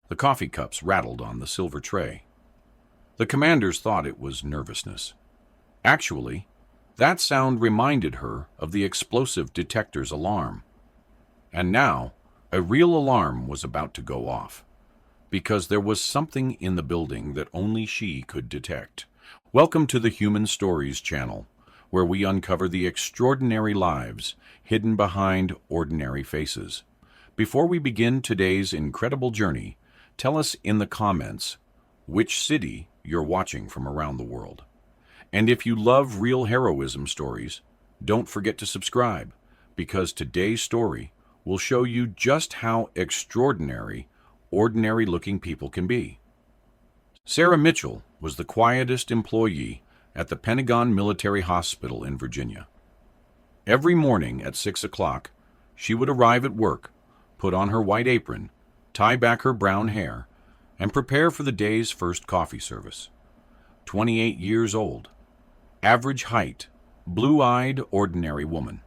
The coffee cups rattled on the silver tray. The commanders thought it was nervousness. Actually, that sound reminded her of the explosive detector's alarm. And now, a real alarm was about to go off, because there was something in the building that only she could detect. Welcome to the Human Stories channel, where we uncover the extraordinary lives hidden behind ordinary faces. Before we begin today's incredible journey, tell us in the comments which city you're watching from around the world. And if you love real heroism stories, don't forget to subscribe, because today's story will show you just how extraordinary ordinary-looking people can be. Sarah Mitchell was the quietest employee at the Pentagon Military Hospital in Virginia. Every morning at 6 o'clock, she would arrive at work, put on her white apron, tie back her brown hair, and prepare for the day's first coffee service. 28 years old, average height, blue-eyed, ordinary woman.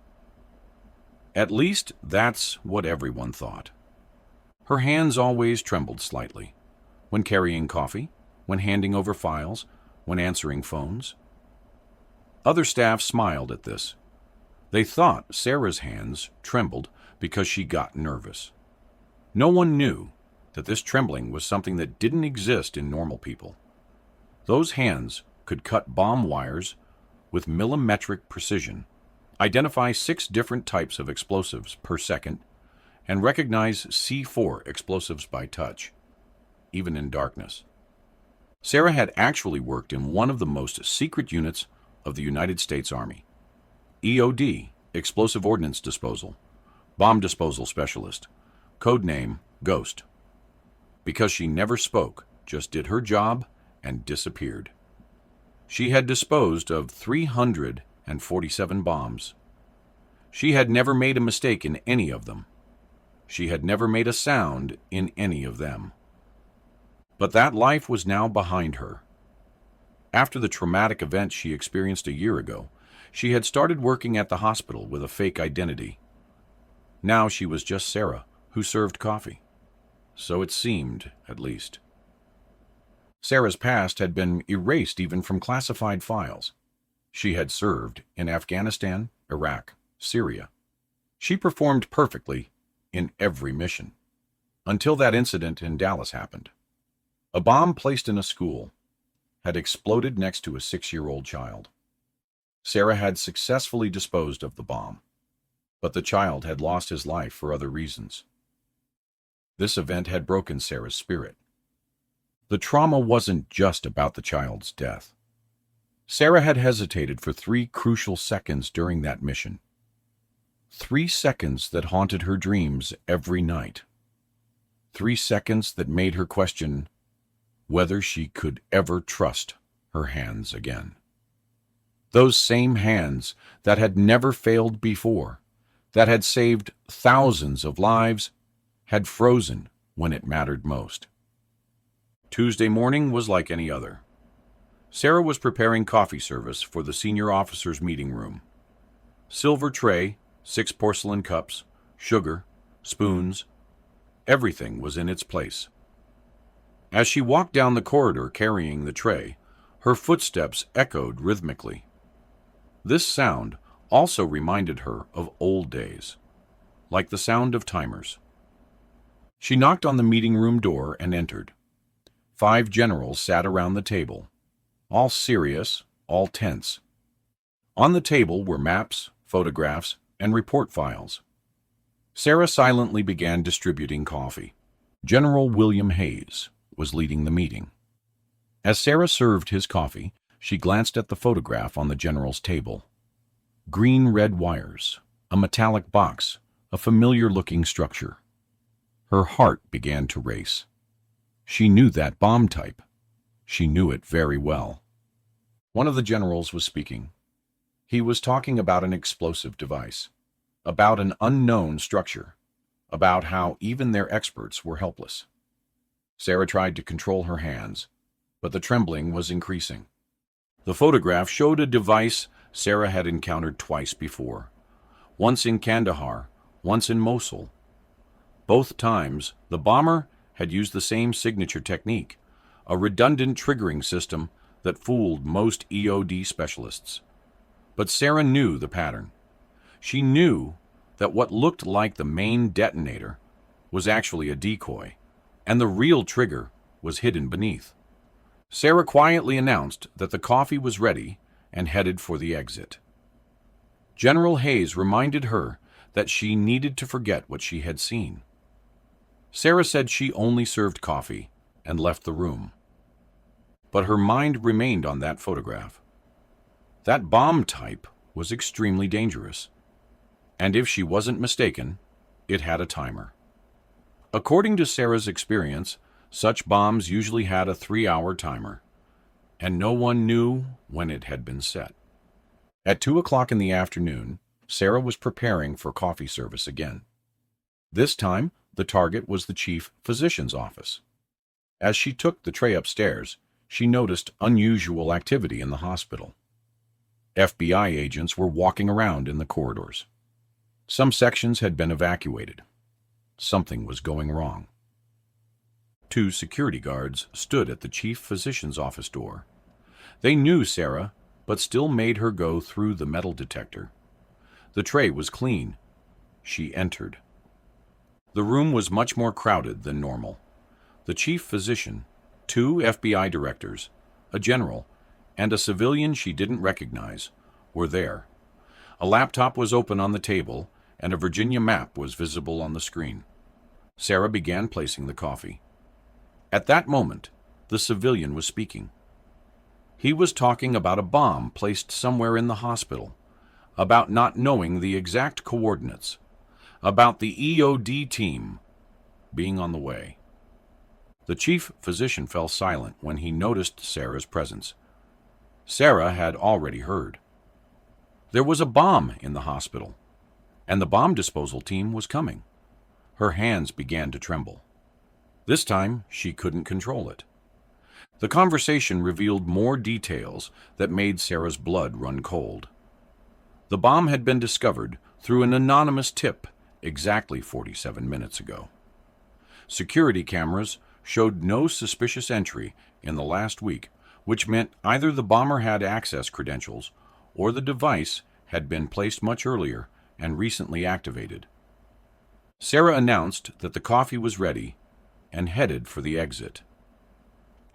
At least that's what everyone thought. Her hands always trembled slightly, when carrying coffee, when handing over files, when answering phones. Other staff smiled at this. They thought Sarah's hands trembled because she got nervous. No one knew that this trembling was something that didn't exist in normal people. Those hands could cut bomb wires with millimetric precision, identify 6 different types of explosives per second, and recognize C4 explosives by touch, even in darkness. Sarah had actually worked in one of the most secret units of the United States Army. EOD, Explosive Ordnance Disposal, Bomb Disposal Specialist, codename Ghost. Because she never spoke, just did her job and disappeared. She had disposed of 347 bombs. She had never made a mistake in any of them. She had never made a sound in any of them. But that life was now behind her. After the traumatic event she experienced a year ago, she had started working at the hospital with a fake identity. Now she was just Sarah, who served coffee. So it seemed, at least. Sarah's past had been erased even from classified files. She had served in Afghanistan, Iraq, Syria. She performed perfectly in every mission, until that incident in Dallas happened. A bomb placed in a school had exploded next to a 6-year-old child. Sarah had successfully disposed of the bomb, but the child had lost his life for other reasons. This event had broken Sarah's spirit. The trauma wasn't just about the child's death. Sarah had hesitated for 3 crucial seconds during that mission. 3 seconds that haunted her dreams every night. 3 seconds that made her question whether she could ever trust her hands again. Those same hands that had never failed before, that had saved thousands of lives, had frozen when it mattered most. Tuesday morning was like any other. Sarah was preparing coffee service for the senior officers' meeting room. Silver tray, 6 porcelain cups, sugar, spoons, everything was in its place. As she walked down the corridor carrying the tray, her footsteps echoed rhythmically. This sound also reminded her of old days, like the sound of timers. She knocked on the meeting room door and entered. 5 generals sat around the table, all serious, all tense. On the table were maps, photographs, and report files. Sarah silently began distributing coffee. General William Hayes was leading the meeting. As Sarah served his coffee, she glanced at the photograph on the general's table. Green-red wires, a metallic box, a familiar-looking structure. Her heart began to race. She knew that bomb type. She knew it very well. One of the generals was speaking. He was talking about an explosive device, about an unknown structure, about how even their experts were helpless. Sarah tried to control her hands, but the trembling was increasing. The photograph showed a device Sarah had encountered twice before, once in Kandahar, once in Mosul. Both times, the bomber had used the same signature technique, a redundant triggering system that fooled most EOD specialists. But Sarah knew the pattern. She knew that what looked like the main detonator was actually a decoy, and the real trigger was hidden beneath. Sarah quietly announced that the coffee was ready and headed for the exit. General Hayes reminded her that she needed to forget what she had seen. Sarah said she only served coffee and left the room. But her mind remained on that photograph. That bomb type was extremely dangerous, and if she wasn't mistaken, it had a timer. According to Sarah's experience, such bombs usually had a 3-hour timer, and no one knew when it had been set. At 2 o'clock in the afternoon, Sarah was preparing for coffee service again. This time, the target was the chief physician's office. As she took the tray upstairs, she noticed unusual activity in the hospital. FBI agents were walking around in the corridors. Some sections had been evacuated. Something was going wrong. 2 security guards stood at the chief physician's office door. They knew Sarah, but still made her go through the metal detector. The tray was clean. She entered. The room was much more crowded than normal. The chief physician, 2 FBI directors, a general, and a civilian she didn't recognize were there. A laptop was open on the table, and a Virginia map was visible on the screen. Sarah began placing the coffee. At that moment, the civilian was speaking. He was talking about a bomb placed somewhere in the hospital, about not knowing the exact coordinates, about the EOD team being on the way. The chief physician fell silent when he noticed Sarah's presence. Sarah had already heard. There was a bomb in the hospital, and the bomb disposal team was coming. Her hands began to tremble. This time, she couldn't control it. The conversation revealed more details that made Sarah's blood run cold. The bomb had been discovered through an anonymous tip exactly 47 minutes ago. Security cameras showed no suspicious entry in the last week, which meant either the bomber had access credentials or the device had been placed much earlier and recently activated. Sarah announced that the coffee was ready and headed for the exit.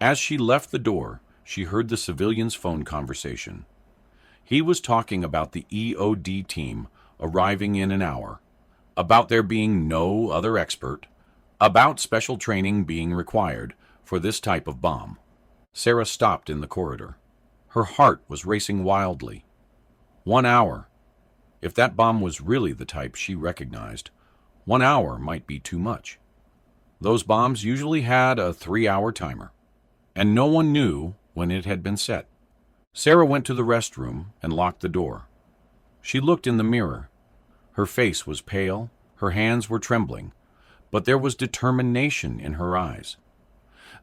As she left the door, she heard the civilian's phone conversation. He was talking about the EOD team arriving in an hour, about there being no other expert, about special training being required for this type of bomb. Sarah stopped in the corridor. Her heart was racing wildly. 1 hour. If that bomb was really the type she recognized, 1 hour might be too much. Those bombs usually had a 3-hour timer, and no one knew when it had been set. Sarah went to the restroom and locked the door. She looked in the mirror. Her face was pale, her hands were trembling, but there was determination in her eyes.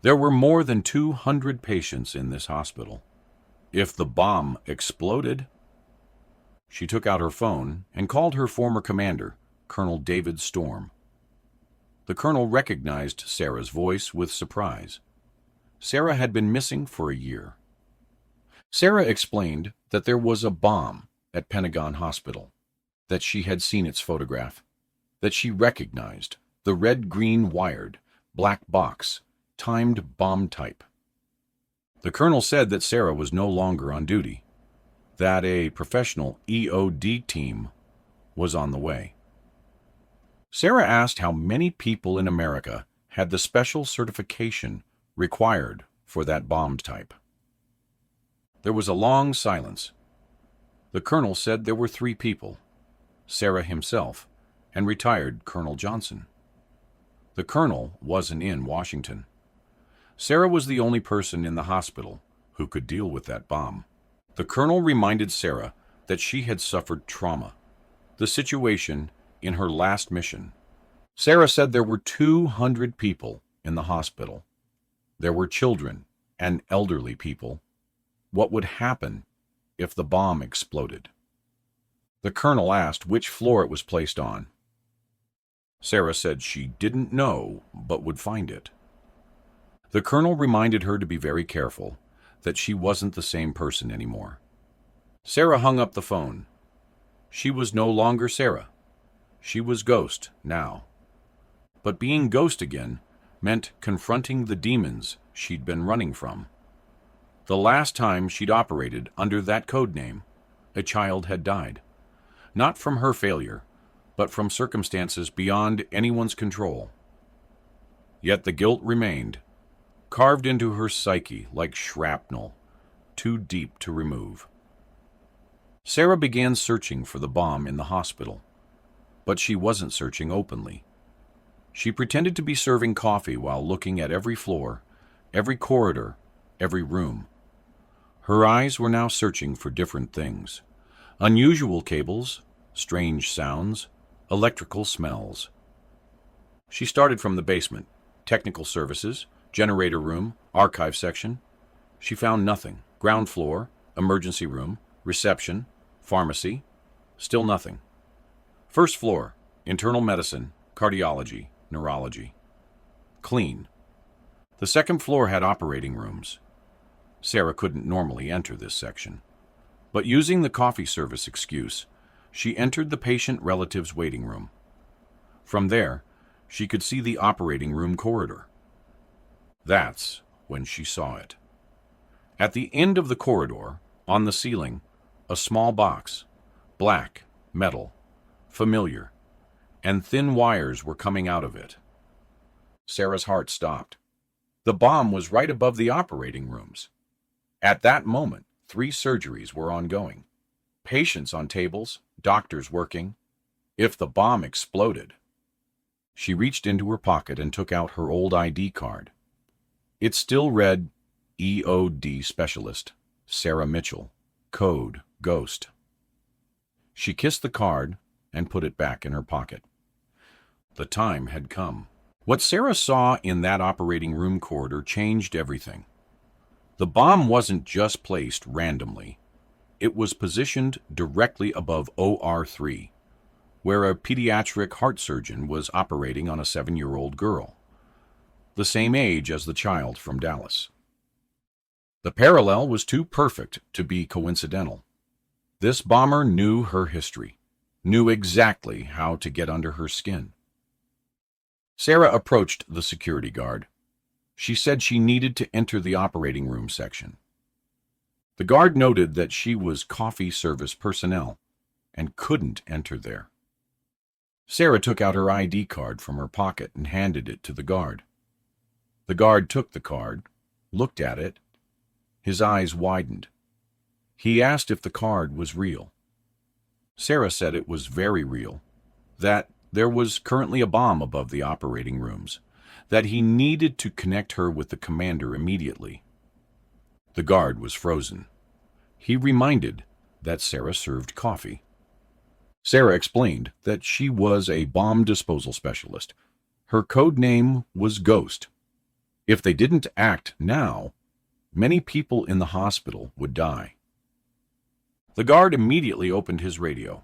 There were more than 200 patients in this hospital. If the bomb exploded... She took out her phone and called her former commander, Colonel David Storm. The colonel recognized Sarah's voice with surprise. Sarah had been missing for a year. Sarah explained that there was a bomb at Pentagon Hospital, that she had seen its photograph, that she recognized the red-green wired, black box, timed bomb type. The colonel said that Sarah was no longer on duty, that a professional EOD team was on the way. Sarah asked how many people in America had the special certification required for that bomb type. There was a long silence. The colonel said there were 3 people, Sarah himself and retired Colonel Johnson. The colonel wasn't in Washington. Sarah was the only person in the hospital who could deal with that bomb. The colonel reminded Sarah that she had suffered trauma, the situation in her last mission. Sarah said there were 200 people in the hospital. There were children and elderly people. What would happen if the bomb exploded? The colonel asked which floor it was placed on. Sarah said she didn't know, but would find it. The colonel reminded her to be very careful, that she wasn't the same person anymore. Sarah hung up the phone. She was no longer Sarah. She was Ghost now. But being Ghost again meant confronting the demons she'd been running from. The last time she'd operated under that code name, a child had died. Not from her failure, but from circumstances beyond anyone's control. Yet the guilt remained, carved into her psyche like shrapnel, too deep to remove. Sarah began searching for the bomb in the hospital, but she wasn't searching openly. She pretended to be serving coffee while looking at every floor, every corridor, every room. Her eyes were now searching for different things. Unusual cables, strange sounds, electrical smells. She started from the basement, technical services, generator room, archive section. She found nothing. Ground floor, emergency room, reception, pharmacy, still nothing. First floor, internal medicine, cardiology, neurology. Clean. The second floor had operating rooms. Sarah couldn't normally enter this section, but using the coffee service excuse, she entered the patient relative's waiting room. From there, she could see the operating room corridor. That's when she saw it. At the end of the corridor, on the ceiling, a small box, black, metal, familiar, and thin wires were coming out of it. Sarah's heart stopped. The bomb was right above the operating rooms. At that moment, 3 surgeries were ongoing. Patients on tables, doctors working. If the bomb exploded. She reached into her pocket and took out her old ID card. It still read EOD Specialist, Sarah Mitchell, code Ghost. She kissed the card and put it back in her pocket. The time had come. What Sarah saw in that operating room corridor changed everything. The bomb wasn't just placed randomly. It was positioned directly above OR3, where a pediatric heart surgeon was operating on a 7-year-old girl, the same age as the child from Dallas. The parallel was too perfect to be coincidental. This bomber knew her history, knew exactly how to get under her skin. Sarah approached the security guard. She said she needed to enter the operating room section. The guard noted that she was coffee service personnel and couldn't enter there. Sarah took out her ID card from her pocket and handed it to the guard. The guard took the card, looked at it. His eyes widened. He asked if the card was real. Sarah said it was very real, that there was currently a bomb above the operating rooms, that he needed to connect her with the commander immediately. The guard was frozen. He reminded that Sarah served coffee. Sarah explained that she was a bomb disposal specialist. Her code name was Ghost. If they didn't act now, many people in the hospital would die. The guard immediately opened his radio.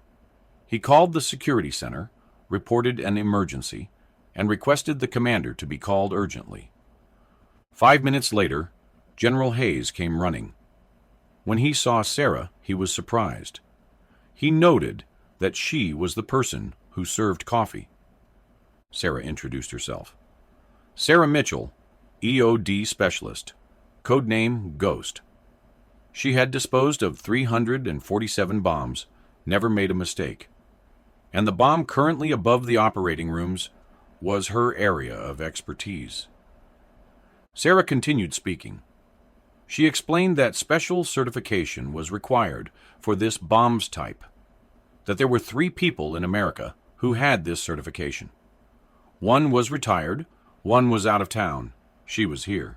He called the security center, reported an emergency, and requested the commander to be called urgently. 5 minutes later, General Hayes came running. When he saw Sarah, he was surprised. He noted that she was the person who served coffee. Sarah introduced herself. Sarah Mitchell, EOD Specialist, codename Ghost. She had disposed of 347 bombs, never made a mistake. And the bomb currently above the operating rooms was her area of expertise. Sarah continued speaking. She explained that special certification was required for this bombs type, that there were 3 people in America who had this certification. 1 was retired, 1 was out of town. She was here.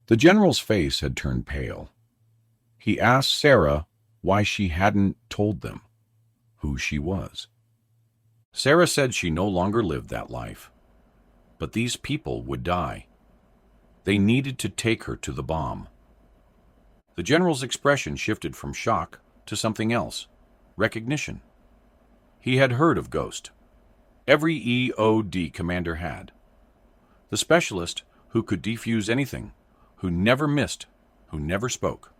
The general's face had turned pale. He asked Sarah why she hadn't told them who she was. Sarah said she no longer lived that life, but these people would die. They needed to take her to the bomb. The general's expression shifted from shock to something else, recognition. He had heard of Ghost. every EOD commander had. The specialist who could defuse anything, who never missed, who never spoke.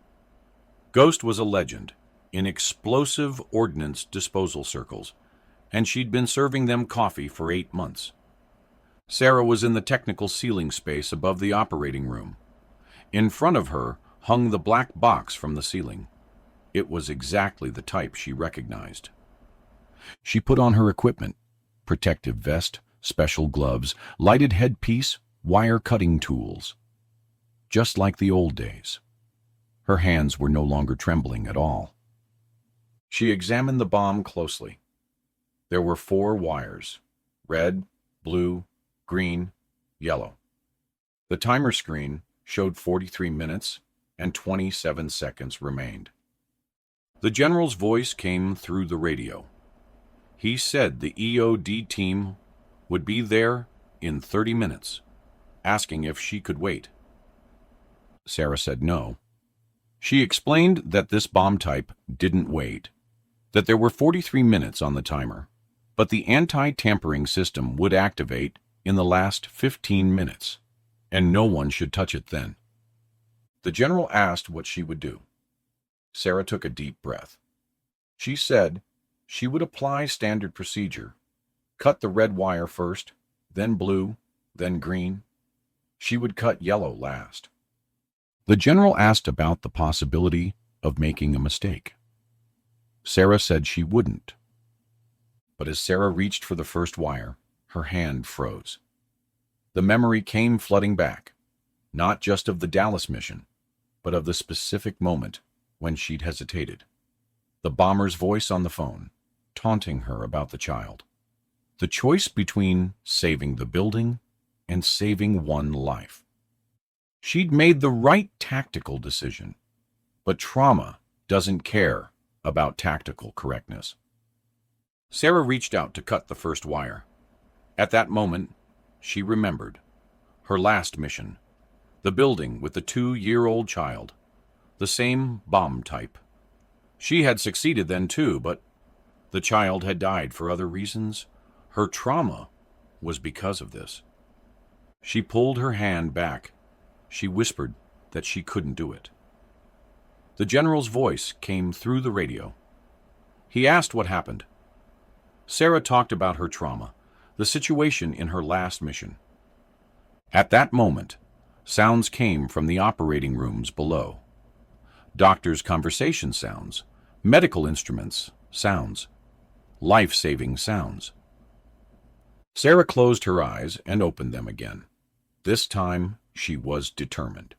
Ghost was a legend in explosive ordnance disposal circles, and she'd been serving them coffee for 8 months. Sarah was in the technical ceiling space above the operating room. In front of her hung the black box from the ceiling. It was exactly the type she recognized. She put on her equipment: protective vest, special gloves, lighted headpiece, wire-cutting tools. Just like the old days. Her hands were no longer trembling at all. She examined the bomb closely. There were 4 wires: red, blue, green, yellow. The timer screen showed 43 minutes and 27 seconds remained. The general's voice came through the radio. He said the EOD team would be there in 30 minutes, asking if she could wait. Sarah said no. She explained that this bomb type didn't wait, that there were 43 minutes on the timer, but the anti-tampering system would activate in the last 15 minutes, and no one should touch it then. The general asked what she would do. Sarah took a deep breath. She said she would apply standard procedure: cut the red wire first, then blue, then green. She would cut yellow last. The general asked about the possibility of making a mistake. Sarah said she wouldn't. But as Sarah reached for the first wire, her hand froze. The memory came flooding back, not just of the Dallas mission, but of the specific moment when she'd hesitated. The bomber's voice on the phone, taunting her about the child. The choice between saving the building and saving one life. She'd made the right tactical decision, but trauma doesn't care about tactical correctness. Sarah reached out to cut the first wire. At that moment, she remembered her last mission, the building with the 2-year-old child, the same bomb type. She had succeeded then too, but the child had died for other reasons. Her trauma was because of this. She pulled her hand back. She whispered that she couldn't do it. The general's voice came through the radio. He asked what happened. Sarah talked about her trauma, the situation in her last mission. At that moment, sounds came from the operating rooms below. Doctors' conversation sounds, medical instruments sounds, life-saving sounds. Sarah closed her eyes and opened them again. This time, she was determined.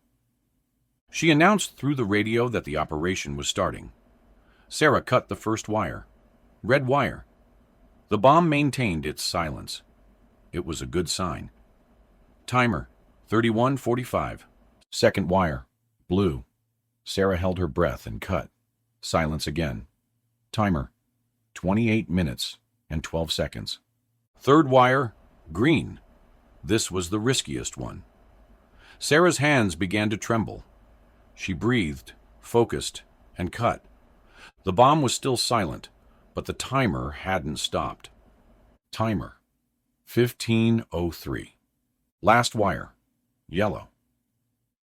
She announced through the radio that the operation was starting. Sarah cut the first wire. Red wire. The bomb maintained its silence. It was a good sign. Timer, 31:45. Second wire. Blue. Sarah held her breath and cut. Silence again. Timer, 28 minutes and 12 seconds. Third wire. Green. This was the riskiest one. Sarah's hands began to tremble. She breathed, focused, and cut. The bomb was still silent, but the timer hadn't stopped. Timer, 15:03. Last wire, yellow.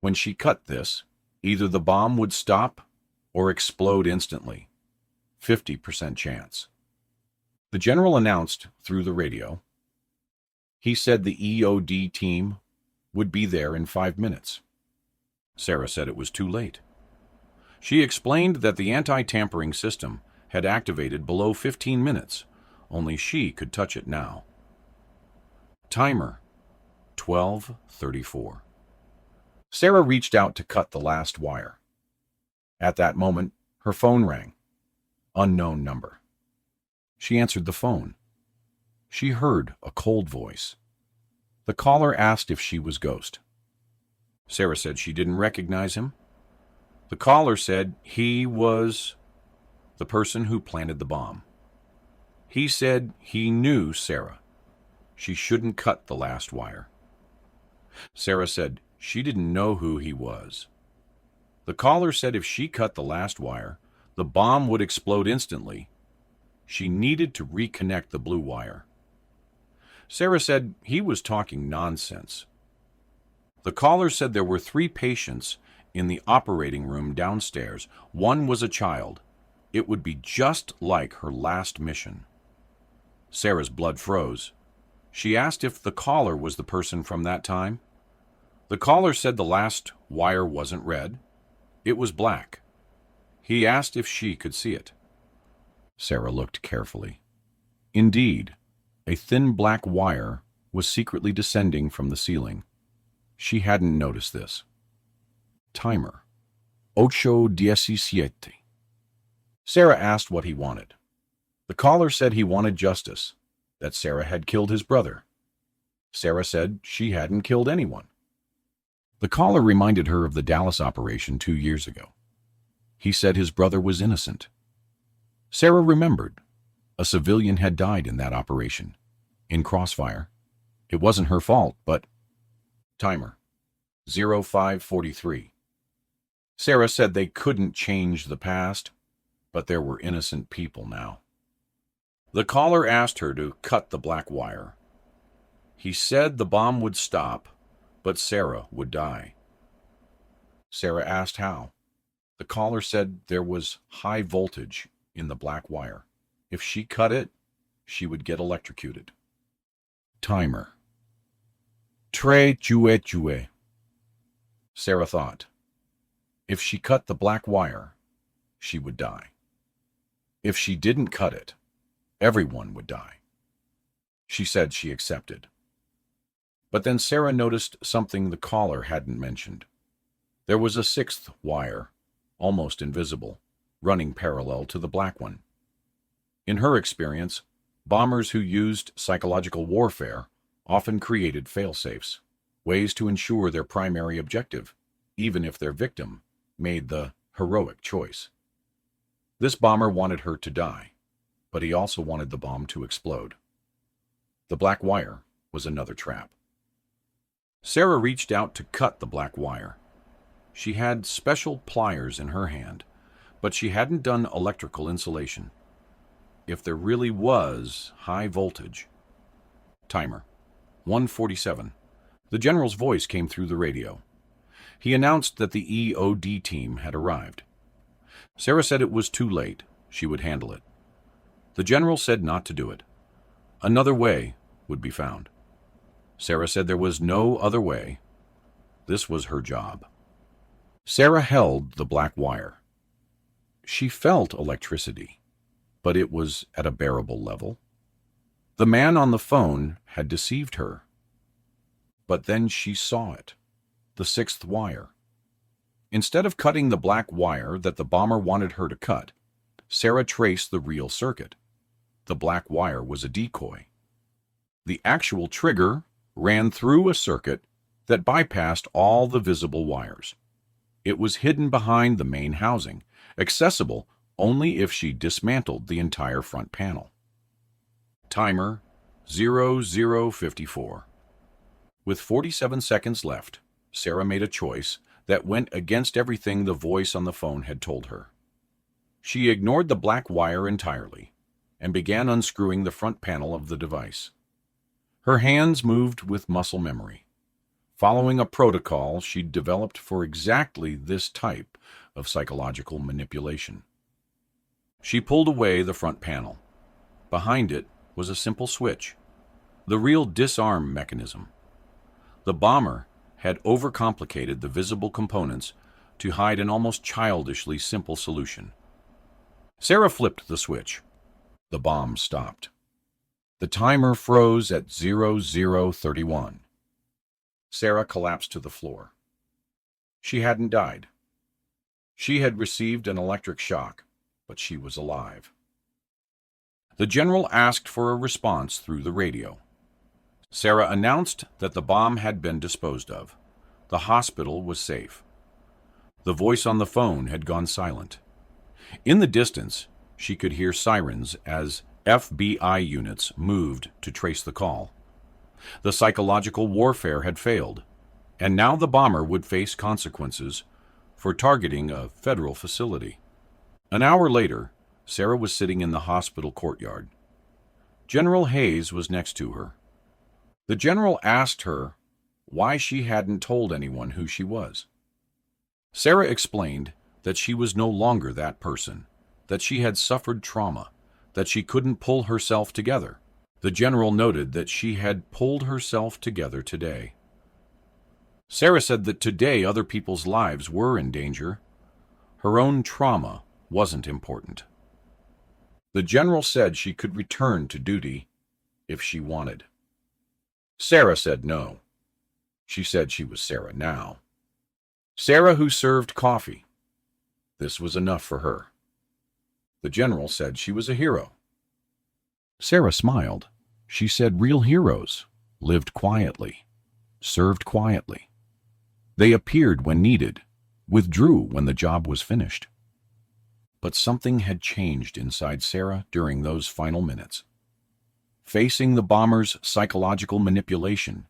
When she cut this, either the bomb would stop or explode instantly. 50% chance. The general announced through the radio. He said the EOD team would be there in 5 minutes. Sarah said it was too late. She explained that the anti-tampering system had activated below 15 minutes. Only she could touch it now. Timer, 12:34. Sarah reached out to cut the last wire. At that moment, her phone rang. Unknown number. She answered the phone. She heard a cold voice. The caller asked if she was Ghost. Sarah said she didn't recognize him. The caller said he was the person who planted the bomb. He said he knew Sarah. She shouldn't cut the last wire. Sarah said she didn't know who he was. The caller said if she cut the last wire, the bomb would explode instantly. She needed to reconnect the blue wire. Sarah said he was talking nonsense. The caller said there were 3 patients in the operating room downstairs. One was a child. It would be just like her last mission. Sarah's blood froze. She asked if the caller was the person from that time. The caller said the last wire wasn't red. It was black. He asked if she could see it. Sarah looked carefully. Indeed, a thin black wire was secretly descending from the ceiling. She hadn't noticed this. Timer. 8:17. Sarah asked what he wanted. The caller said he wanted justice, that Sarah had killed his brother. Sarah said she hadn't killed anyone. The caller reminded her of the Dallas operation 2 years ago. He said his brother was innocent. Sarah remembered. A civilian had died in that operation, in crossfire. It wasn't her fault, but... Timer. 05:43. Sarah said they couldn't change the past, but there were innocent people now. The caller asked her to cut the black wire. He said the bomb would stop, but Sarah would die. Sarah asked how. The caller said there was high voltage in the black wire. If she cut it, she would get electrocuted. Timer. 3:22. Sarah thought. If she cut the black wire, she would die. If she didn't cut it, everyone would die. She said she accepted. But then Sarah noticed something the caller hadn't mentioned. There was a 6th wire, almost invisible, running parallel to the black one. In her experience, bombers who used psychological warfare often created fail-safes, ways to ensure their primary objective, even if their victim made the heroic choice. This bomber wanted her to die, but he also wanted the bomb to explode. The black wire was another trap. Sarah reached out to cut the black wire. She had special pliers in her hand, but she hadn't done electrical insulation. If there really was high voltage... Timer. 1:47. The general's voice came through the radio. He announced that the EOD team had arrived. Sarah said it was too late. She would handle it. The general said not to do it. Another way would be found. Sarah said there was no other way. This was her job. Sarah held the black wire. She felt electricity, but it was at a bearable level. The man on the phone had deceived her. But then she saw it, the 6th wire. Instead of cutting the black wire that the bomber wanted her to cut, Sarah traced the real circuit. The black wire was a decoy. The actual trigger ran through a circuit that bypassed all the visible wires. It was hidden behind the main housing, accessible only if she dismantled the entire front panel. Timer 00:54. With 47 seconds left, Sarah made a choice that went against everything the voice on the phone had told her. She ignored the black wire entirely and began unscrewing the front panel of the device. Her hands moved with muscle memory, following a protocol she'd developed for exactly this type of psychological manipulation. She pulled away the front panel. Behind it was a simple switch, the real disarm mechanism. The bomber had overcomplicated the visible components to hide an almost childishly simple solution. Sarah flipped the switch. The bomb stopped. The timer froze at 00:31. Sarah collapsed to the floor. She hadn't died. She had received an electric shock, but she was alive. The general asked for a response through the radio. Sarah announced that the bomb had been disposed of. The hospital was safe. The voice on the phone had gone silent. In the distance, she could hear sirens as FBI units moved to trace the call. The psychological warfare had failed, and now the bomber would face consequences for targeting a federal facility. An hour later, Sarah was sitting in the hospital courtyard. General Hayes was next to her. The general asked her why she hadn't told anyone who she was. Sarah explained that she was no longer that person, that she had suffered trauma, that she couldn't pull herself together. The general noted that she had pulled herself together today. Sarah said that today other people's lives were in danger. Her own trauma wasn't important. The general said she could return to duty if she wanted. Sarah said no. She said she was Sarah now. Sarah who served coffee. This was enough for her. The general said she was a hero. Sarah smiled. She said real heroes lived quietly, served quietly. They appeared when needed, withdrew when the job was finished. But something had changed inside Sarah during those final minutes. Facing the bomber's psychological manipulation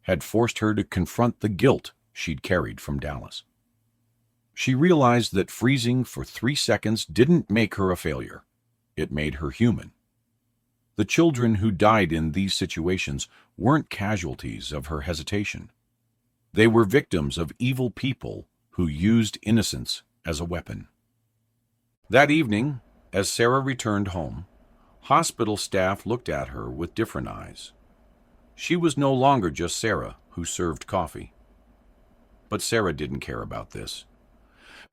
had forced her to confront the guilt she'd carried from Dallas. She realized that freezing for 3 seconds didn't make her a failure. It made her human. The children who died in these situations weren't casualties of her hesitation. They were victims of evil people who used innocence as a weapon. That evening, as Sarah returned home, hospital staff looked at her with different eyes. She was no longer just Sarah who served coffee. But Sarah didn't care about this,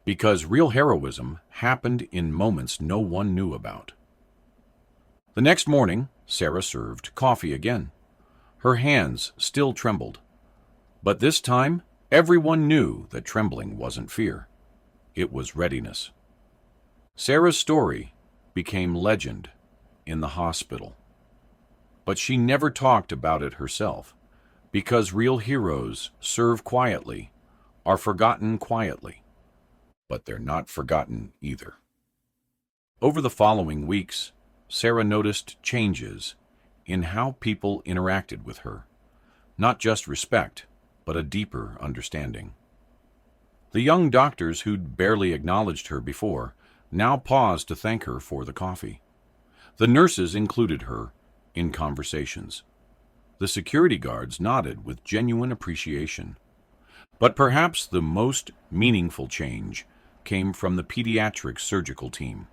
because real heroism happened in moments no one knew about. The next morning, Sarah served coffee again. Her hands still trembled. But this time, everyone knew that trembling wasn't fear. It was readiness. Sarah's story became legend in the hospital. But she never talked about it herself, because real heroes serve quietly, are forgotten quietly. But they're not forgotten either. Over the following weeks, Sarah noticed changes in how people interacted with her. Not just respect, but a deeper understanding. The young doctors who'd barely acknowledged her before now paused to thank her for the coffee. The nurses included her in conversations. The security guards nodded with genuine appreciation. But perhaps the most meaningful change came from the pediatric surgical team.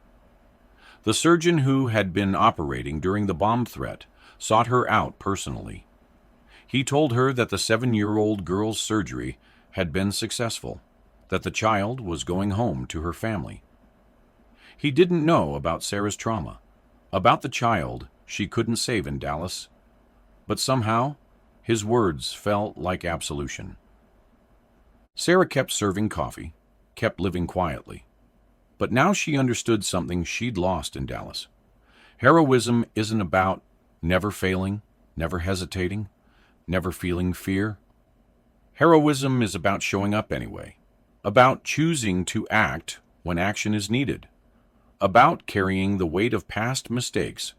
The surgeon who had been operating during the bomb threat sought her out personally. He told her that the 7-year-old girl's surgery had been successful, that the child was going home to her family. He didn't know about Sarah's trauma, about the child she couldn't save in Dallas, but somehow his words felt like absolution. Sarah kept serving coffee, kept living quietly. But now she understood something she'd lost in Dallas. Heroism isn't about never failing, never hesitating, never feeling fear. Heroism is about showing up anyway, about choosing to act when action is needed, about carrying the weight of past mistakes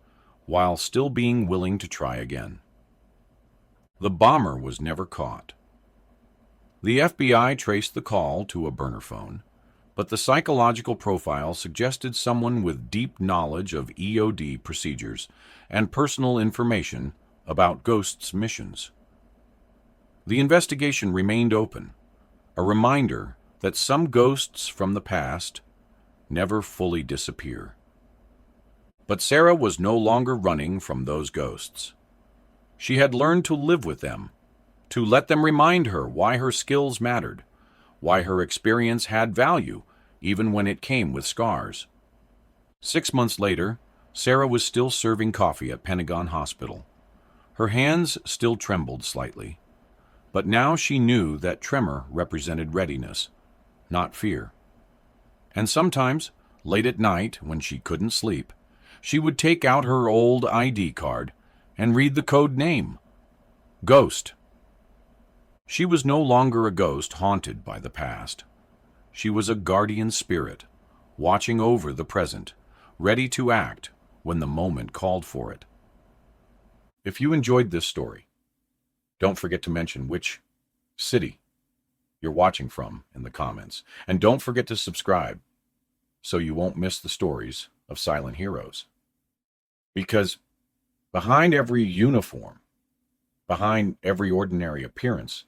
while still being willing to try again. The bomber was never caught. The FBI traced the call to a burner phone, but the psychological profile suggested someone with deep knowledge of EOD procedures and personal information about Ghost's missions. The investigation remained open, a reminder that some ghosts from the past never fully disappear. But Sarah was no longer running from those ghosts. She had learned to live with them, to let them remind her why her skills mattered, why her experience had value, even when it came with scars. 6 months later, Sarah was still serving coffee at Pentagon Hospital. Her hands still trembled slightly, but now she knew that tremor represented readiness, not fear. And sometimes, late at night when she couldn't sleep, she would take out her old ID card and read the code name, Ghost. She was no longer a ghost haunted by the past. She was a guardian spirit, watching over the present, ready to act when the moment called for it. If you enjoyed this story, don't forget to mention which city you're watching from in the comments. And don't forget to subscribe so you won't miss the stories of silent heroes. Because behind every uniform, Behind every ordinary appearance,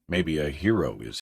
maybe a hero is